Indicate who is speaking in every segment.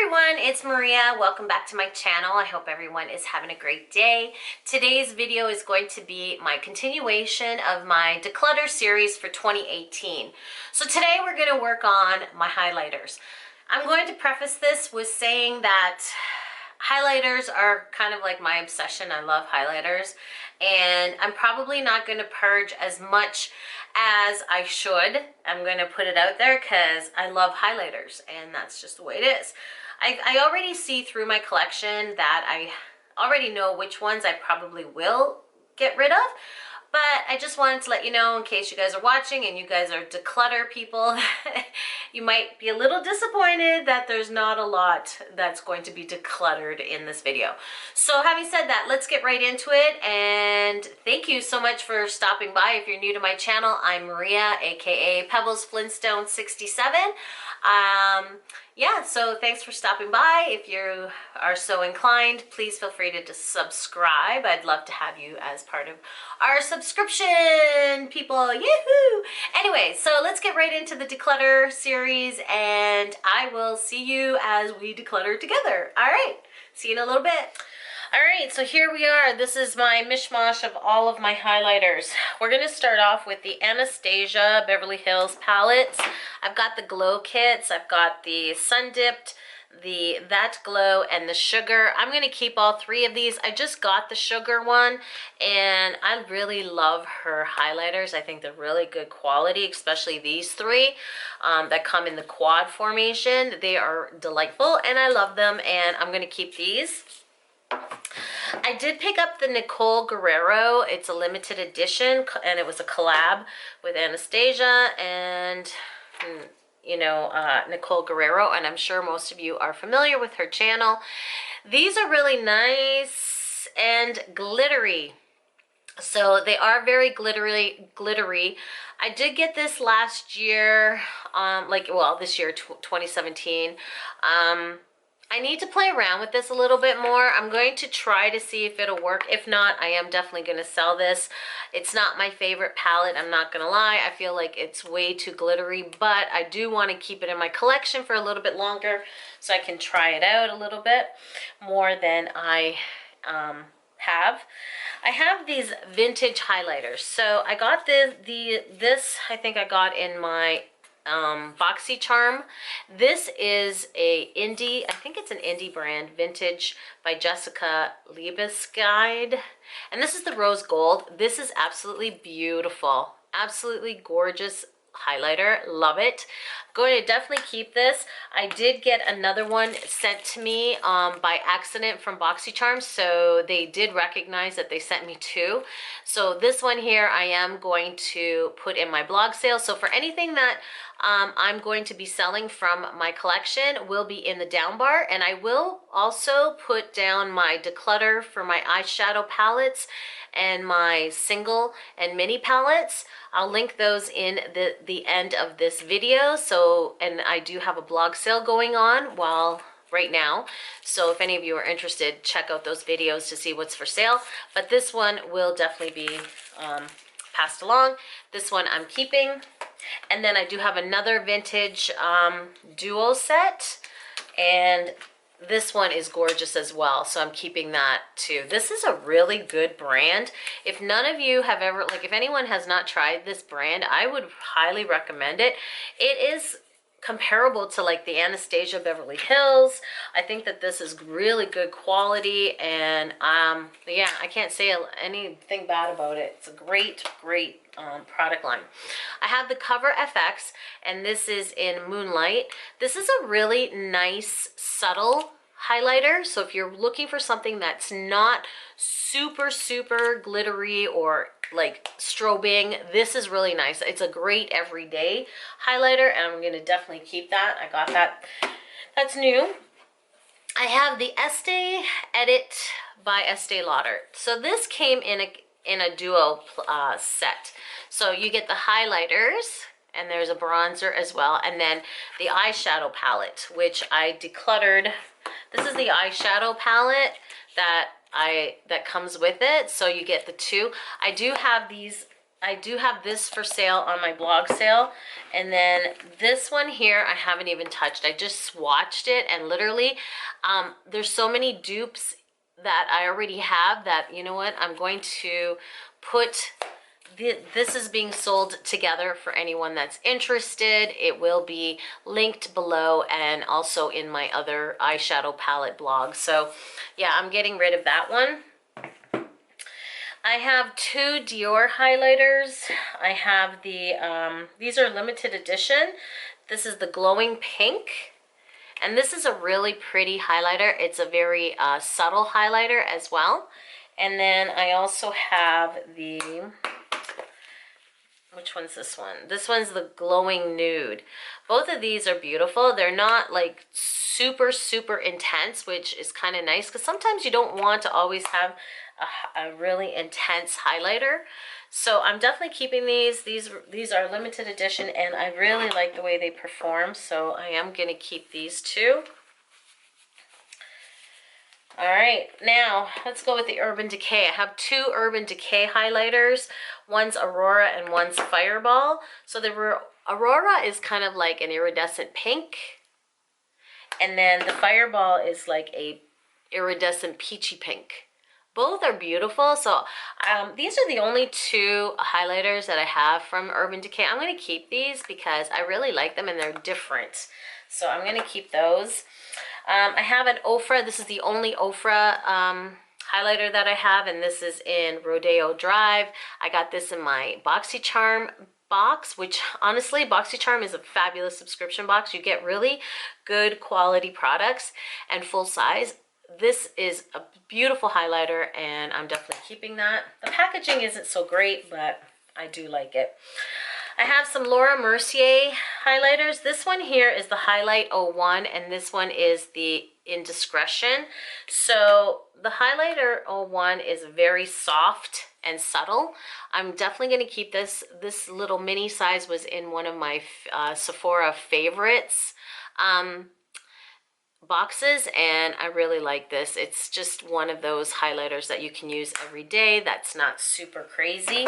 Speaker 1: everyone, it's Maria. Welcome back to my channel. I hope everyone is having a great day. Today's video is going to be my continuation of my Declutter series for 2018. So today we're going to work on my highlighters. I'm going to preface this with saying that highlighters are kind of like my obsession. I love highlighters, and I'm probably not going to purge as much as I should. I'm going to put it out there because I love highlighters, and that's just the way it is. I already see through my collection that I already know which ones I probably will get rid of. But I just wanted to let you know, in case you guys are watching and you guys are declutter people, you might be a little disappointed that there's not a lot that's going to be decluttered in this video. So having said that, let's get right into it. And thank you so much for stopping by. If you're new to my channel, I'm Maria, aka Pebbles Flintstone 67. Yeah, so thanks for stopping by. If you are so inclined, please feel free to just subscribe. I'd love to have you as part of our subscription people. Yahoo! Anyway, so let's get right into the declutter series, and I will see you as we declutter together. All right, see you in a little bit. All right, so here we are. This is my mishmash of all of my highlighters. We're going to start off with the Anastasia Beverly Hills palettes. I've got the glow kits. I've got the Sun Dipped, the That Glow, and the Sugar. I'm going to keep all three of these. I just got the Sugar one, and I really love her highlighters. I think they're really good quality, especially these three that come in the quad formation. They are delightful, and I love them, and I'm going to keep these. I did pick up the Nicole Guerrero. It's a limited edition, and it was a collab with Anastasia and, you know, Nicole Guerrero, and I'm sure most of you are familiar with her channel. These are really nice and glittery. So they are very glittery. I did get this last year, this year, 2017. I need to play around with this a little bit more. I'm going to try to see if it'll work. If not, I am definitely going to sell this. It's not my favorite palette, I'm not going to lie. I feel like it's way too glittery, but I do want to keep it in my collection for a little bit longer so I can try it out a little bit more than I have. I have these vintage highlighters. So I got this I think I got in my BoxyCharm. This is a indie, I think it's an indie brand, vintage by Jessica Liebesguide, and this is the rose gold. This is absolutely beautiful, absolutely gorgeous highlighter. Love it. I'm going to definitely keep this. I did get another one sent to me by accident from BoxyCharm, so they did recognize that they sent me two. So this one here I am going to put in my blog sale. So for anything that I'm going to be selling from my collection will be in the down bar, and I will also put down my declutter for my eyeshadow palettes and my single and mini palettes. I'll link those in the end of this video. So, and I do have a blog sale going on right now. So if any of you are interested, check out those videos to see what's for sale. But this one will definitely be passed along. This one I'm keeping. And then I do have another vintage duo set, and this one is gorgeous as well, so I'm keeping that too. This is a really good brand. If none of you have ever, if anyone has not tried this brand, I would highly recommend it. It is comparable to like the Anastasia Beverly Hills. I think that this is really good quality, and yeah, I can't say anything bad about it. It's a great product line. I have the Cover FX, and this is in Moonlight. This is a really nice subtle highlighter, so if you're looking for something that's not super glittery or like strobing, this is really nice. It's a great everyday highlighter, and I'm going to definitely keep that. I got that. That's new. I have the Estee Edit by Estee Lauder. So this came in a duo set. So you get the highlighters, and there's a bronzer as well, and then the eyeshadow palette, which I decluttered. This is the eyeshadow palette that comes with it, so you get the two. I do have these I do have this for sale on my blog sale. And then this one here, I haven't even touched. I just swatched it, and literally, there's so many dupes that I already have that, you know what, I'm going to put, this is being sold together for anyone that's interested. It will be linked below and also in my other eyeshadow palette blog. So yeah, I'm getting rid of that one. I have 2 Dior highlighters. I have the, these are limited edition. This is the glowing pink. And this is a really pretty highlighter. It's a very subtle highlighter as well. And then I also have the, which one's this one? This one's the glowing nude. Both of these are beautiful. They're not like super, super intense, which is kind of nice because sometimes you don't want to always have a really intense highlighter. So I'm definitely keeping these. These are limited edition, and I really like the way they perform. So I am going to keep these too. All right, now let's go with the Urban Decay. I have 2 Urban Decay highlighters. One's Aurora and one's Fireball. So the Aurora is kind of like an iridescent pink. And then the Fireball is like a iridescent peachy pink. Both are beautiful. So these are the only 2 highlighters that I have from Urban Decay. I'm going to keep these because I really like them and they're different. So I'm going to keep those. I have an Ofra. This is the only Ofra highlighter that I have, and this is in Rodeo Drive. I got this in my BoxyCharm box, which honestly, BoxyCharm is a fabulous subscription box. You get really good quality products and full size. This is a beautiful highlighter, and I'm definitely keeping that. The packaging isn't so great, but I do like it. I have some Laura Mercier highlighters. This one here is the Highlight 01, and this one is the Indiscretion. So the Highlighter 01 is very soft and subtle. I'm definitely going to keep this. This little mini size was in one of my Sephora favorites boxes, and I really like this. It's just one of those highlighters that you can use every day that's not super crazy.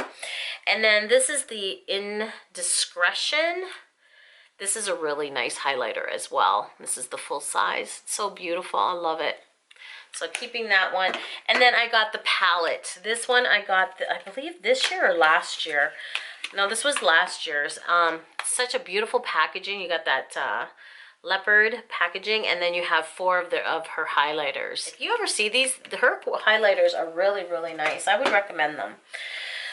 Speaker 1: And then this is the Indiscretion. This is a really nice highlighter as well. This is the full size. It's so beautiful. I love it. So keeping that one. And then I got the palette. This one I got, I believe this year or last year. No, this was last year's. Such a beautiful packaging. You got that leopard packaging, and then you have 4 of her highlighters. If you ever see these, her highlighters are really, really nice. I would recommend them.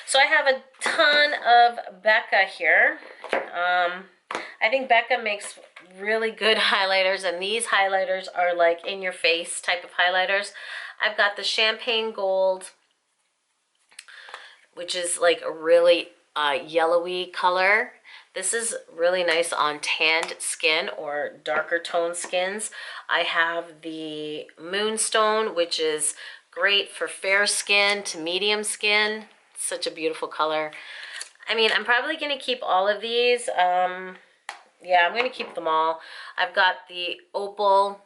Speaker 1: So I have a ton of Becca here. I think Becca makes really good highlighters, and these highlighters are like in your face type of highlighters. I've got the Champagne Gold, which is like a really yellowy color. This is really nice on tanned skin or darker toned skins. I have the Moonstone, which is great for fair skin to medium skin. Such a beautiful color. I mean, I'm probably going to keep all of these. Yeah, I'm going to keep them all. I've got the Opal.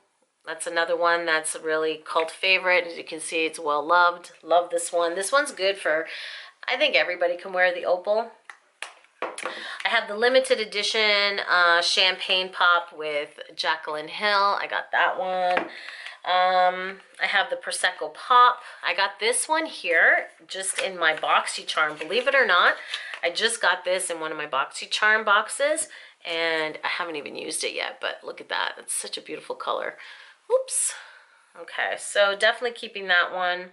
Speaker 1: That's another one that's a really cult favorite. As you can see, it's well loved. Love this one. This one's good for, I think everybody can wear the Opal. I have the limited edition Champagne Pop with Jaclyn Hill. I got that one. I have the Prosecco Pop. I got this one here just in my BoxyCharm. Believe it or not, I just got this in one of my BoxyCharm boxes, and I haven't even used it yet, but look at that. It's such a beautiful color. Oops. Okay, so definitely keeping that one.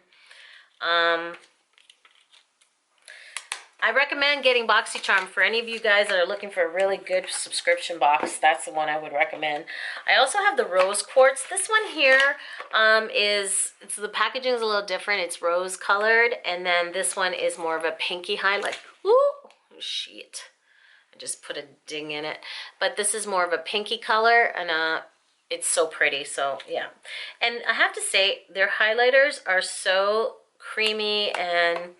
Speaker 1: I recommend getting BoxyCharm for any of you guys that are looking for a really good subscription box. That's the one I would recommend. I also have the Rose Quartz. This one here the packaging is a little different. It's rose colored, and then this one is more of a pinky highlight. Ooh, shit. I just put a ding in it. But this is more of a pinky color, and it's so pretty. So yeah. And I have to say, their highlighters are so creamy, and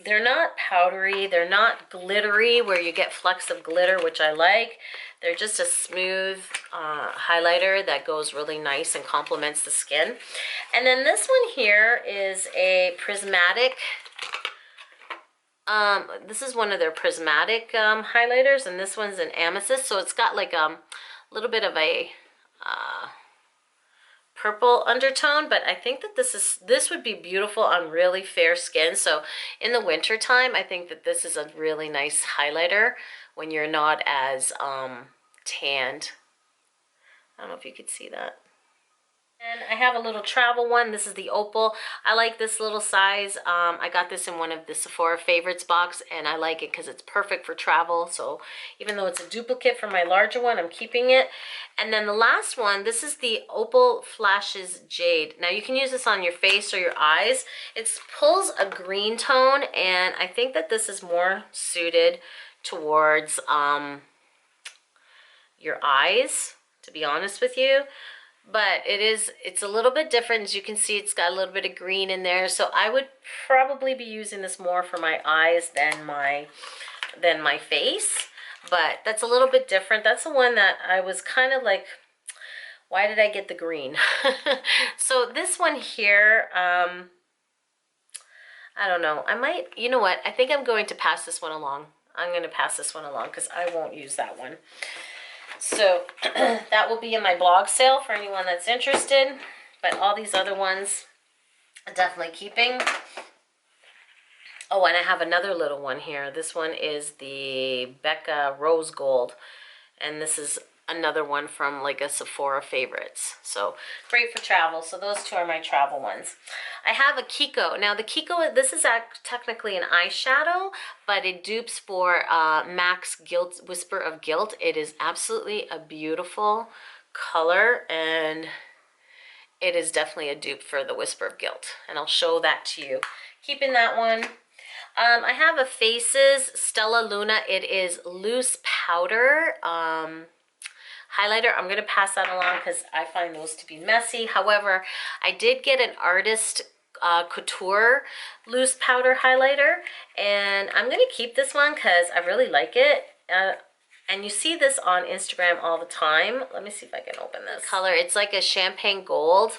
Speaker 1: they're not powdery, they're not glittery where you get flecks of glitter, which I like. They're just a smooth highlighter that goes really nice and complements the skin. And then this one here is a prismatic This is one of their prismatic highlighters, and this one's an amethyst, so it's got like a little bit of a purple undertone, but I think that this would be beautiful on really fair skin. So in the winter time, I think that this is a really nice highlighter when you're not as tanned. I don't know if you could see that. And I have a little travel one. This is the Opal. I like this little size. I got this in one of the Sephora favorites box, and I like it because it's perfect for travel. So even though it's a duplicate for my larger one, I'm keeping it. And then the last one, this is the Opal Flashes Jade. Now you can use this on your face or your eyes. It pulls a green tone, and I think that this is more suited towards your eyes, to be honest with you. But it's a little bit different. As you can see, it's got a little bit of green in there. So I would probably be using this more for my eyes than my face. But that's a little bit different. That's the one that I was kind of like, why did I get the green? So this one here, I don't know. I might, you know what? I think I'm going to pass this one along. I'm going to pass this one along because I won't use that one. So that will be in my blog sale for anyone that's interested. But all these other ones, I'm definitely keeping. Oh, and I have another little one here. This one is the Becca Rose Gold. And this is another one from like a Sephora favorites. So great for travel. So those two are my travel ones. I have a Kiko. Now the Kiko, this is technically an eyeshadow, but it dupes for MAC's Guilt, Whisper of Guilt. It is absolutely a beautiful color, and it is definitely a dupe for the Whisper of Guilt. And I'll show that to you. Keeping that one. I have a Faces Stella Luna. It is loose powder. Highlighter. I'm going to pass that along because I find those to be messy. However, I did get an Artist Couture loose powder highlighter, and I'm going to keep this one because I really like it. And you see this on Instagram all the time. Let me see if I can open this color. It's like a champagne gold.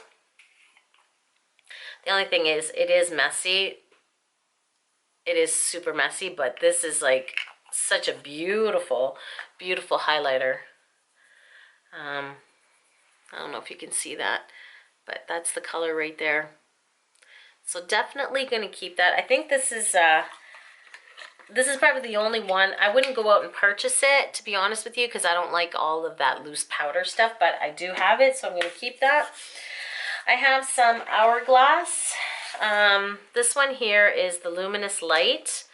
Speaker 1: The only thing is, it is messy. It is super messy, but this is like such a beautiful, beautiful highlighter. I don't know if you can see that, but that's the color right there. So definitely going to keep that. I think this is probably the only one. I wouldn't go out and purchase it, to be honest with you, because I don't like all of that loose powder stuff, but I do have it, so I'm going to keep that. I have some Hourglass. This one here is the Luminous Light.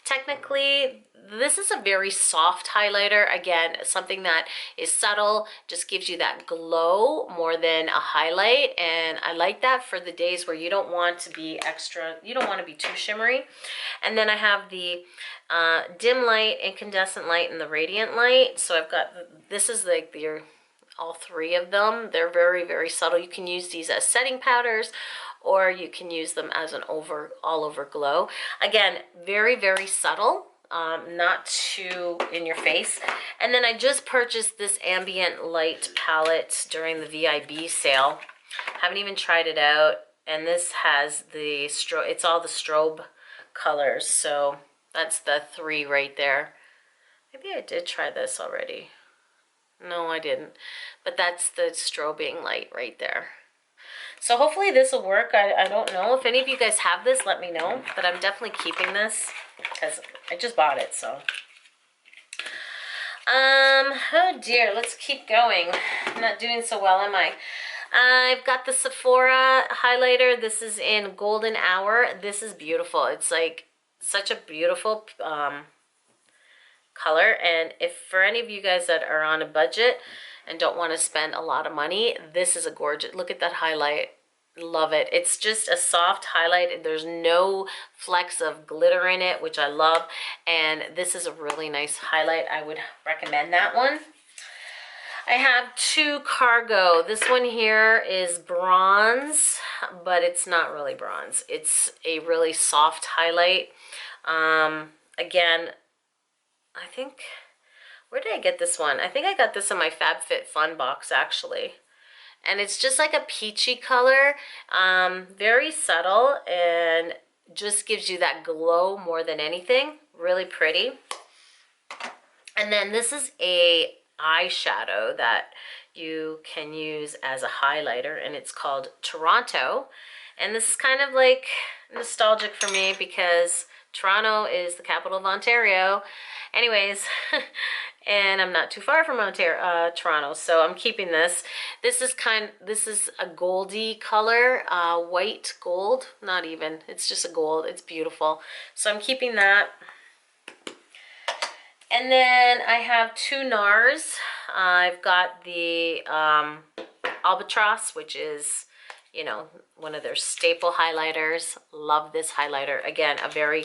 Speaker 1: Technically, this is a very soft highlighter. Again, something that is subtle, just gives you that glow more than a highlight. And I like that for the days where you don't want to be extra, you don't want to be too shimmery. And then I have the Dim Light, Incandescent Light, and the Radiant Light. So I've got, this is like all three of them. They're very, very subtle. You can use these as setting powders, or you can use them as an all over glow. Again, very, very subtle, not too in your face. And then I just purchased this Ambient Light palette during the VIB sale. Haven't even tried it out. And this has the it's all the strobe colors. So that's the 3 right there. Maybe I did try this already. No, I didn't. But that's the strobing light right there. So hopefully this will work. I don't know. If any of you guys have this, let me know. But I'm definitely keeping this because I just bought it, so. Oh dear, let's keep going. I'm not doing so well, am I? I've got the Sephora highlighter. This is in Golden Hour. This is beautiful. It's like such a beautiful color. And if for any of you guys that are on a budget and don't want to spend a lot of money, this is a gorgeous, look at that highlight. Love it. It's just a soft highlight. There's no flecks of glitter in it, which I love. And this is a really nice highlight. I would recommend that one. I have 2 Cargo. This one here is bronze, but it's not really bronze. It's a really soft highlight. Again, I think, where did I get this one? I think I got this in my FabFitFun box, actually. And it's just like a peachy color, very subtle and just gives you that glow more than anything. Really pretty. And then this is a eyeshadow that you can use as a highlighter, and it's called Toronto. And this is kind of like nostalgic for me because Toronto is the capital of Ontario. Anyways, and I'm not too far from Toronto, so I'm keeping this. This is a goldy color, white gold, not even, it's just a gold, it's beautiful. So I'm keeping that. And then I have two NARS. I've got the Albatross, which is, you know, one of their staple highlighters. Love this highlighter. Again, a very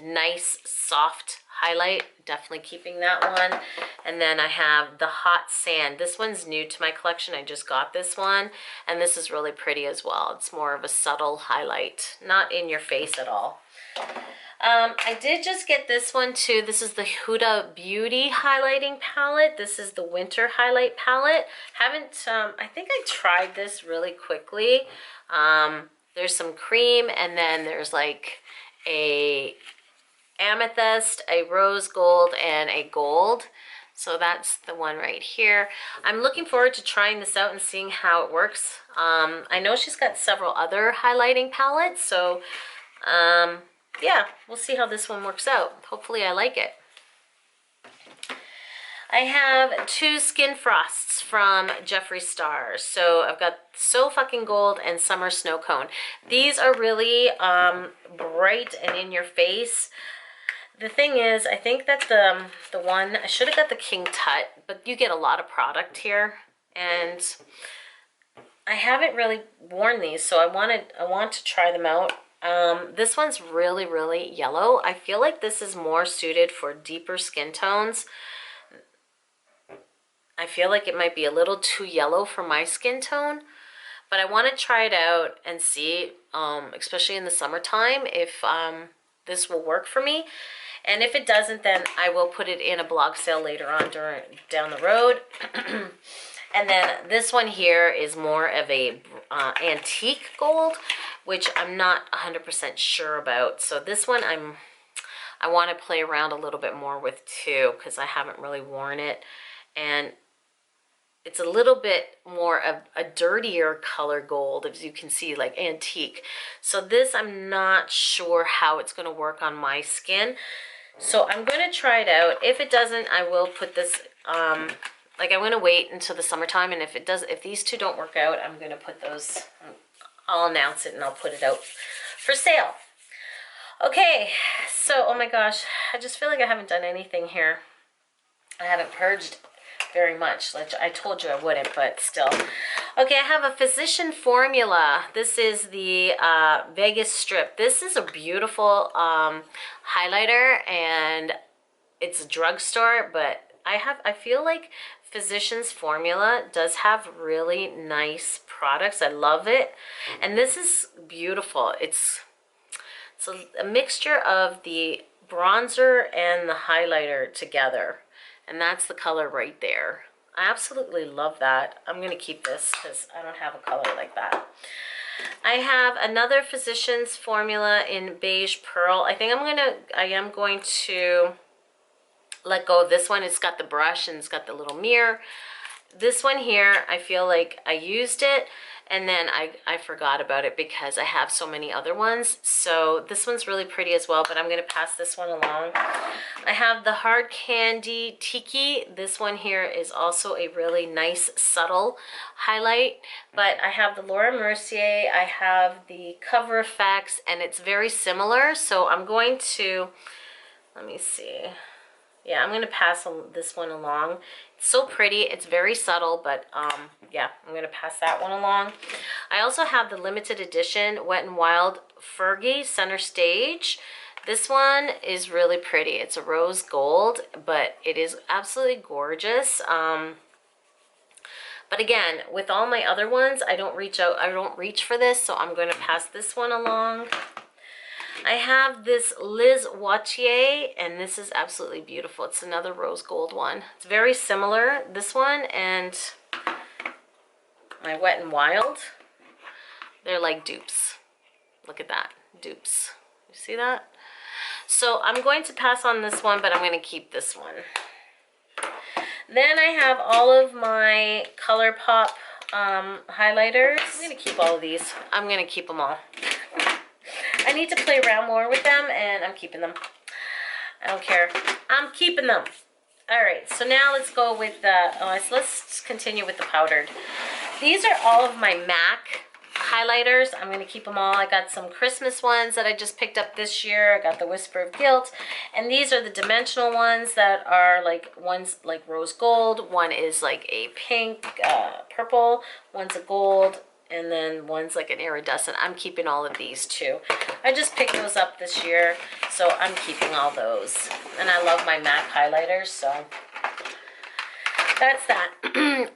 Speaker 1: nice, soft highlight. Definitely keeping that one. And then I have the Hot Sand. This one's new to my collection. I just got this one. And this is really pretty as well. It's more of a subtle highlight. Not in your face at all. I did just get this one too. This is the Huda Beauty highlighting palette. This is the winter highlight palette. I think I tried this really quickly. There's some cream, and then there's like a amethyst, a rose gold, and a gold. So that's the one right here. I'm looking forward to trying this out and seeing how it works. I know she's got several other highlighting palettes, so yeah, we'll see how this one works out. Hopefully I like it. I have two Skin Frosts from Jeffree Star. So I've got So Fucking Gold and Summer Snow Cone. These are really bright and in your face. The thing is, I think that the one, I should have got the King Tut, but you get a lot of product here. And I haven't really worn these, so I want to try them out. This one's really, really yellow. I feel like this is more suited for deeper skin tones. I feel like it might be a little too yellow for my skin tone, but I want to try it out and see, especially in the summertime, if this will work for me. And if it doesn't, then I will put it in a blog sale later on down the road. And then this one here is more of a antique gold, which I'm not 100% sure about. So this one I want to play around a little bit more with too, because I haven't really worn it. And it's a little bit more of a dirtier color gold, as you can see, like antique. So this, I'm not sure how it's going to work on my skin. So I'm going to try it out. If it doesn't, I will put this, like I'm going to wait until the summertime. And if these two don't work out, I'm going to put those, I'll announce it and I'll put it out for sale. Okay, so, oh my gosh, I just feel like I haven't done anything here. I haven't purged very much, like I told you I wouldn't, but still. Okay, I have a Physician Formula. This is the Vegas Strip. This is a beautiful highlighter, and it's a drugstore, but I feel like Physician's Formula does have really nice products. I love it, and this is beautiful. It's a mixture of the bronzer and the highlighter together. And that's the color right there. I absolutely love that. I'm going to keep this because I don't have a color like that. I have another Physician's Formula in Beige Pearl. I am going to let go of this one. It's got the brush and it's got the little mirror. This one here, I feel like I used it and then I forgot about it because I have so many other ones. So this one's really pretty as well, but I'm going to pass this one along. I have the Hard Candy Tiki. This one here is also a really nice, subtle highlight. But I have the Laura Mercier. I have the Cover FX, and it's very similar. So I'm going to, let me see. Yeah, I'm going to pass this one along. It's so pretty. It's very subtle, but yeah, I'm going to pass that one along. I also have the limited edition Wet n Wild Fergie Center Stage. This one is really pretty. It's a rose gold, but it is absolutely gorgeous. But again, with all my other ones, I don't reach for this, so I'm going to pass this one along. I have this Liz Wautier, and this is absolutely beautiful. It's another rose gold one. It's very similar, this one, and my Wet n Wild. They're like dupes. Look at that, dupes. You see that? So I'm going to pass on this one, but I'm going to keep this one. Then I have all of my ColourPop highlighters. I'm going to keep all of these. I'm going to keep them all. I need to play around more with them, and I'm keeping them. I don't care. I'm keeping them. All right, so now let's go with the, let's continue with the powdered. These are all of my MAC highlighters. I'm going to keep them all. I got some Christmas ones that I just picked up this year. I got the Whisper of Guilt. And these are the dimensional ones that are like, one's like rose gold, one is like a pink, purple, one's a gold, and then one's like an iridescent. I'm keeping all of these too. I just picked those up this year, so I'm keeping all those. And I love my MAC highlighters, so that's that.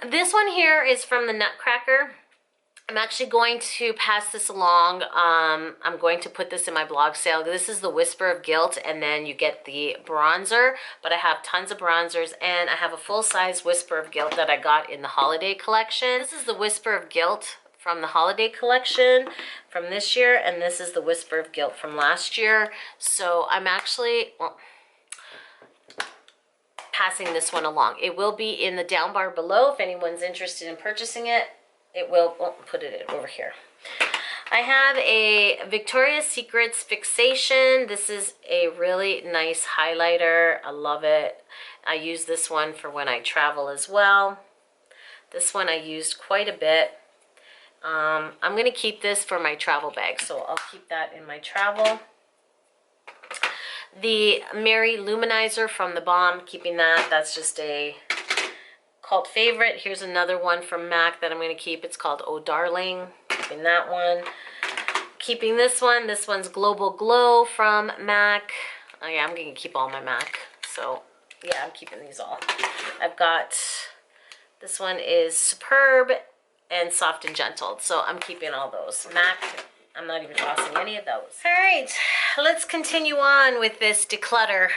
Speaker 1: This one here is from the Nutcracker. I'm actually going to pass this along. I'm going to put this in my blog sale. This is the Whisper of Guilt, and then you get the bronzer, but I have tons of bronzers, and I have a full-size Whisper of Guilt that I got in the holiday collection. This is the Whisper of Guilt from the holiday collection from this year, and this is the Whisper of Guilt from last year. So I'm actually, well, passing this one along. It will be in the down bar below if anyone's interested in purchasing it. It will, oh, put it over here. I have a Victoria's Secrets Fixation. This is a really nice highlighter. I love it. I use this one for when I travel as well. This one I used quite a bit. I'm going to keep this for my travel bag, so I'll keep that in my travel. The Mary Luminizer from the Balm, keeping that. That's just a cult favorite. Here's another one from MAC that I'm going to keep. It's called Oh Darling. Keeping that one. Keeping this one. This one's Global Glow from MAC. Oh yeah, I'm going to keep all my MAC. So yeah, I'm keeping these all. I've got, this one is Superb and Soft and Gentle. So I'm keeping all those. MAC, I'm not even tossing any of those. All right, let's continue on with this declutter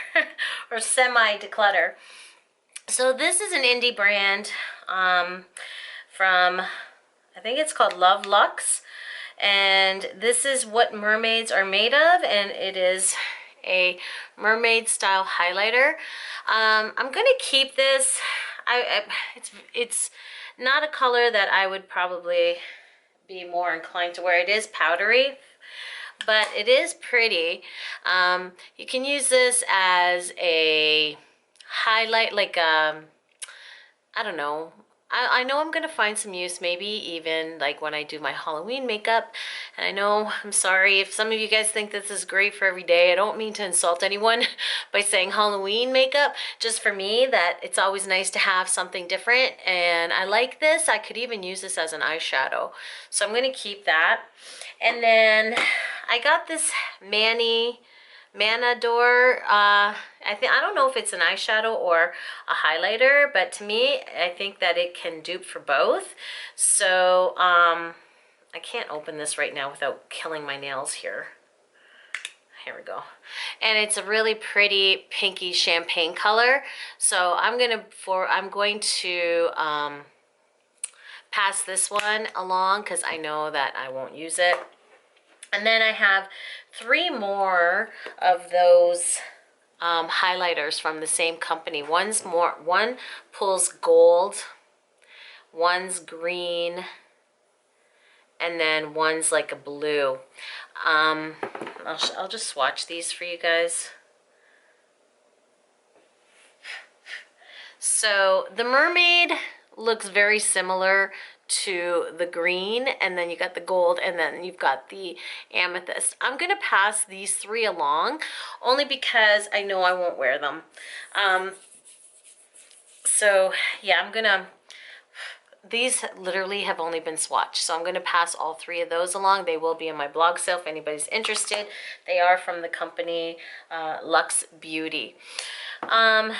Speaker 1: or semi-declutter. So this is an indie brand from, I think it's called Love Luxe. And this is what mermaids are made of. And it is a mermaid style highlighter. I'm going to keep this. It's not a color that I would probably be more inclined to wear. It is powdery, but it is pretty. You can use this as a highlight, like I don't know. I know I'm gonna find some use, maybe even like when I do my Halloween makeup. And I know, I'm sorry if some of you guys think this is great for every day. I don't mean to insult anyone by saying Halloween makeup. Just for me, that it's always nice to have something different. And I like this. I could even use this as an eyeshadow. So I'm gonna keep that. And then I got this Manador, I don't know if it's an eyeshadow or a highlighter, but to me, I think that it can dupe for both. So, I can't open this right now without killing my nails here. Here we go. And it's a really pretty pinky champagne color. So I'm going to pass this one along because I know that I won't use it. And then I have 3 more of those highlighters from the same company. One pulls gold, one's green, and then one's like a blue. I'll just swatch these for you guys. So the mermaid looks very similar to the green, and then you got the gold, and then you've got the amethyst. I'm gonna pass these 3 along only because I know I won't wear them. So yeah, these literally have only been swatched, so I'm gonna pass all 3 of those along. They will be in my blog sale if anybody's interested. They are from the company Luxe Beauty.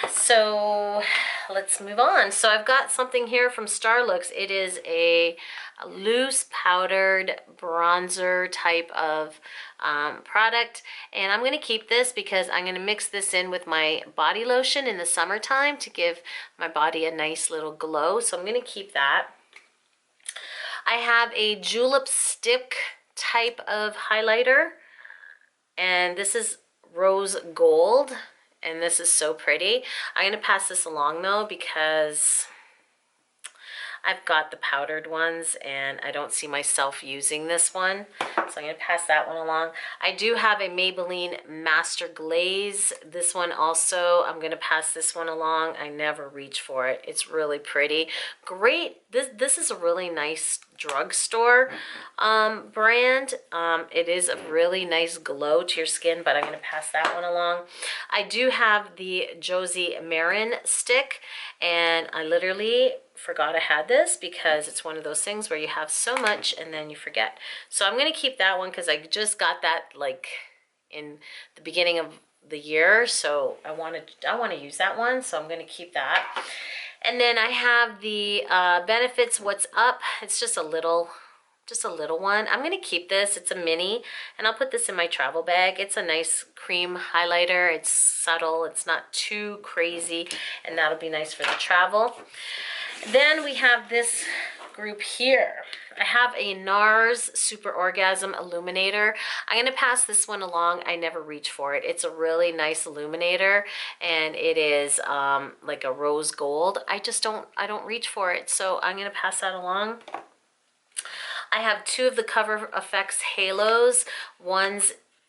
Speaker 1: So let's move on. So I've got something here from Starlooks. It is a loose powdered bronzer type of product, and I'm going to keep this because I'm going to mix this in with my body lotion in the summertime to give my body a nice little glow. So I'm going to keep that. I have a julep stick type of highlighter. And this is rose gold, and this is so pretty. I'm going to pass this along though because I've got the powdered ones and I don't see myself using this one. So I'm going to pass that one along. I do have a Maybelline Master Glaze. This one also, I'm going to pass this one along. I never reach for it. It's really pretty. Great. This is a really nice drugstore brand. It is a really nice glow to your skin, but I'm going to pass that one along. I do have the Josie Marin stick, and I literally forgot I had this because it's one of those things where you have so much and then you forget. So I'm going to keep that one because I just got that like in the beginning of the year, so I want to use that one, so I'm going to keep that. And then I have the Benefits What's Up. It's just a little one. I'm going to keep this. It's a mini, and I'll put this in my travel bag. It's a nice cream highlighter. It's subtle. It's not too crazy, and that'll be nice for the travel. Then we have this group here. I have a NARS Super Orgasm Illuminator. I'm going to pass this one along. I never reach for it. It's a really nice illuminator, and it is like a rose gold. I don't reach for it, so I'm going to pass that along. I have two of the Cover FX Halos.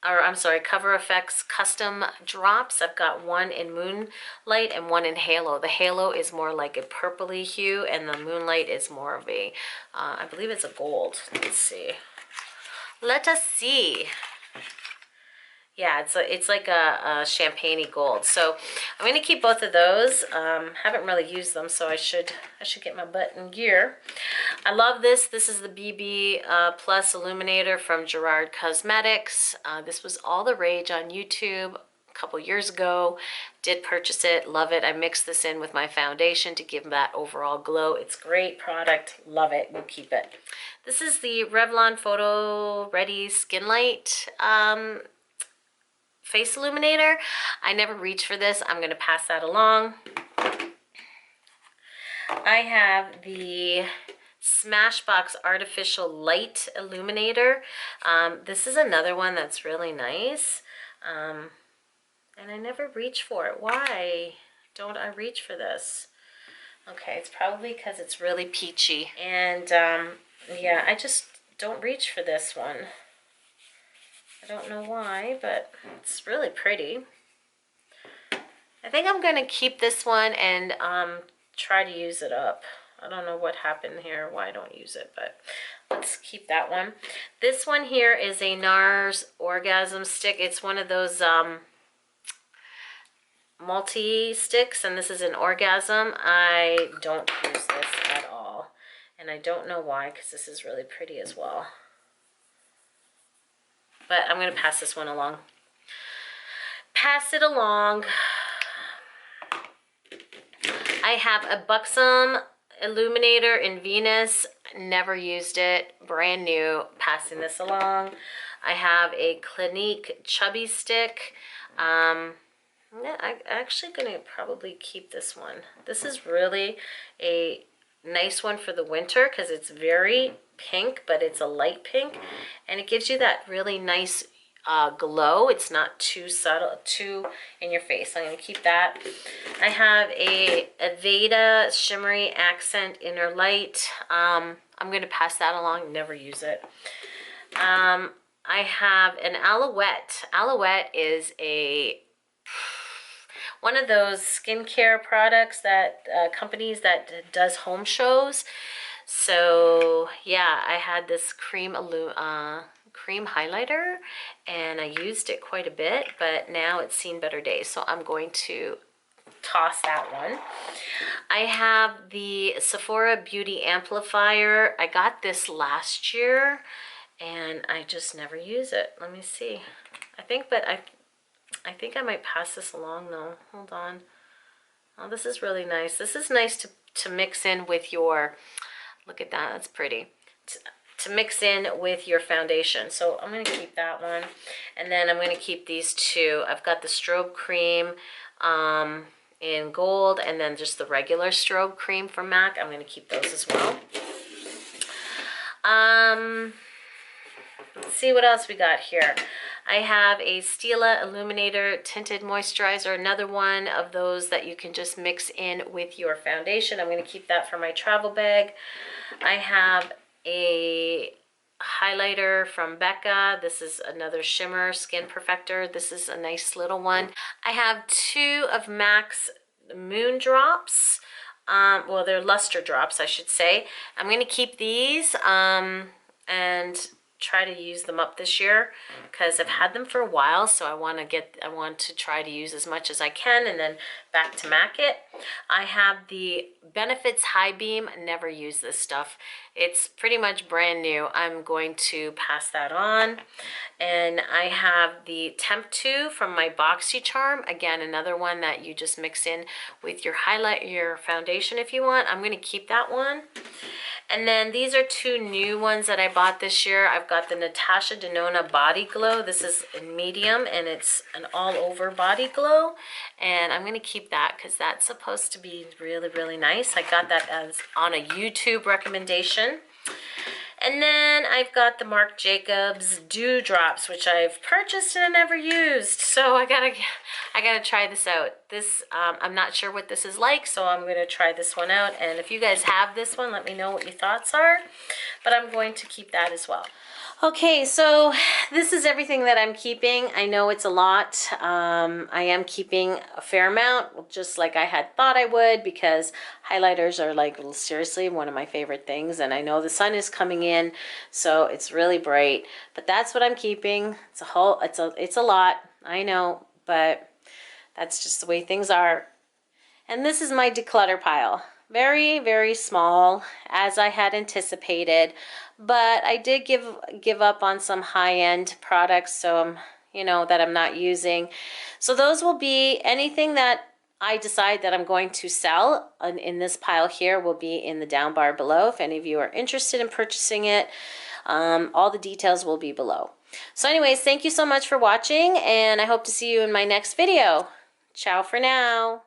Speaker 1: Cover FX Custom Drops. I've got one in Moonlight and one in Halo. The Halo is more like a purpley hue, and the Moonlight is more of a, I believe it's a gold. Let's see. Let us see. Yeah, it's like a champagne-y gold. So I'm going to keep both of those. Haven't really used them, so I should get my butt in gear. I love this. This is the BB Plus Illuminator from Gerard Cosmetics. This was all the rage on YouTube a couple years ago. Did purchase it. Love it. I mixed this in with my foundation to give that overall glow. It's great product. Love it. We'll keep it. This is the Revlon Photo Ready Skin Light face illuminator. I never reach for this. I'm going to pass that along. I have the Smashbox Artificial Light Illuminator. This is another one that's really nice. And I never reach for it. Why don't I reach for this? Okay, it's probably because it's really peachy. And yeah, I just don't reach for this one. I don't know why, but it's really pretty. I think I'm going to keep this one and try to use it up. I don't know what happened here, why I don't use it, but let's keep that one. This one here is a NARS Orgasm Stick. It's one of those multi-sticks, and this is an Orgasm. I don't use this at all, and I don't know why, because this is really pretty as well. But I'm going to pass this one along. Pass it along. I have a Buxom Illuminator in Venus. Never used it. Brand new. Passing this along. I have a Clinique Chubby Stick. I'm actually going to probably keep this one. This is really a nice one for the winter because it's very pink, but it's a light pink, and it gives you that really nice glow. It's not too subtle, too in your face. I'm going to keep that. I have a Aveda Shimmery Accent Inner Light. I'm going to pass that along. Never use it. I have an Alouette. Alouette is one of those skincare products that companies that does home shows. So yeah, I had this cream highlighter, and I used it quite a bit, but now it's seen better days, so I'm going to toss that one. I have the Sephora Beauty Amplifier. I got this last year, and I just never use it. Let me see. I think I might pass this along though. Hold on. Oh, this is really nice. This is nice to mix in with your, look at that, that's pretty. To mix in with your foundation. So I'm going to keep that one. And then I'm going to keep these two. I've got the strobe cream in gold, and then just the regular strobe cream from MAC. I'm going to keep those as well. Let's see what else we got here. I have a Stila Illuminator Tinted Moisturizer, another one of those that you can just mix in with your foundation. I'm going to keep that for my travel bag. I have a highlighter from Becca. This is another Shimmer Skin Perfector. This is a nice little one. I have 2 of MAC's Moon Drops. Well, they're luster drops, I should say. I'm going to keep these and try to use them up this year because I've had them for a while, so I want to try to use as much as I can and then back to MAC it. I have the Benefits High Beam. I never use this stuff. It's pretty much brand new. I'm going to pass that on. And I have the Temptu from my BoxyCharm. Again, another one that you just mix in with your foundation if you want. I'm going to keep that one. And then these are 2 new ones that I bought this year. I've got the Natasha Denona Body Glow. This is in medium and it's an all over body glow. And I'm going to keep that because that's supposed to be really, really nice. I got that as on a YouTube recommendation. And then I've got the Marc Jacobs Dew Drops, which I've purchased and never used. So I gotta try this out. This I'm not sure what this is like, so I'm gonna try this one out. And if you guys have this one, let me know what your thoughts are. But I'm going to keep that as well. Okay, so this is everything that I'm keeping. I know it's a lot. I am keeping a fair amount, just like I had thought I would, because highlighters are like, seriously, one of my favorite things. And I know the sun is coming in, so it's really bright. But that's what I'm keeping. It's a lot, I know, but that's just the way things are. And this is my declutter pile. Very, very small, as I had anticipated, but I did give up on some high-end products, so that I'm not using. So those will be anything that I decide that I'm going to sell in this pile here will be in the down bar below. If any of you are interested in purchasing it, all the details will be below. So anyways, thank you so much for watching, and I hope to see you in my next video. Ciao for now.